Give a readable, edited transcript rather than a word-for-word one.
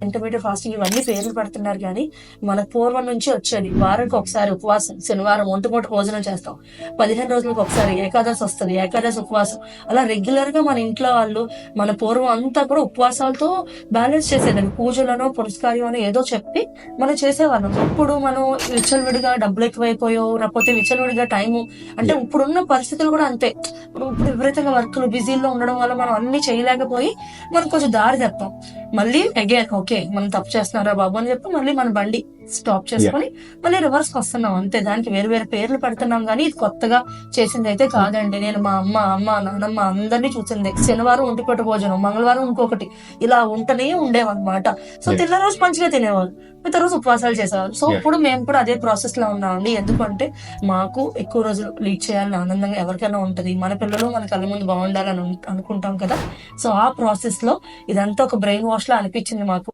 Intermediate fasting ఇవన్నీ పేర్లు పెడుతున్నారు కానీ మన పూర్వం నుంచి వచ్చేది వారానికి ఒకసారి ఉపవాసం, శనివారం ఒంటిపూట భోజనం చేస్తాం, 15 రోజులకు ఒకసారి ఏకాదశి వస్తుంది, ఏకాదశి ఉపవాసం. అలా రెగ్యులర్ గా మన ఇంట్లో వాళ్ళు మన పూర్వం అంతా కూడా ఉపవాసాలతో బ్యాలెన్స్ చేసేదండి. పూజలను పురస్కారం ఏదో చెప్పి మనం చేసేవాళ్ళం. ఇప్పుడు మనం విచ్చలవిడిగా డబ్బులు ఎక్కువైపోయో లేకపోతే విచ్చలవిడిగా టైము, అంటే ఇప్పుడున్న పరిస్థితులు కూడా అంతే. ఇప్పుడు విపరీతంగా వర్క్లు బిజీలో ఉండడం వల్ల మనం అన్ని చేయలేకపోయి మనం కొంచెం దారి తప్పాం. మళ్ళీ అగైన్ ఓకే మనం తప్పు చేస్తున్నారా బాబు అని చెప్పి మళ్ళీ మన బండి స్టాప్ చేసుకొని మళ్ళీ రివర్స్ వస్తున్నాం అంతే. దానికి వేరు వేరు పేర్లు పెడుతున్నాం కానీ ఇది కొత్తగా చేసింది అయితే కాదండి. నేను మా అమ్మ నాన్నమ్మ అందరినీ చూసింది. శనివారం ఒంటిపూట భోజనం, మంగళవారం ఇంకొకటి, ఇలా ఉంటనే ఉండేవన్నమాట. సో తిన్న రోజు మంచిగా తినేవాళ్ళు, మిగతా రోజు ఉపవాసాలు చేసేవాళ్ళు. సో ఇప్పుడు మేము కూడా అదే ప్రాసెస్ లో ఉన్నామండి. ఎందుకంటే మాకు ఎక్కువ రోజులు లీడ్ చేయాలని ఆనందంగా ఎవరికైనా ఉంటది. మన పిల్లలు మన కళ్ళ ముందు బాగుండాలని అనుకుంటాం కదా. సో ఆ ప్రాసెస్ లో ఇదంతా ఒక బ్రెయిన్ వాష్ లా అనిపించింది మాకు.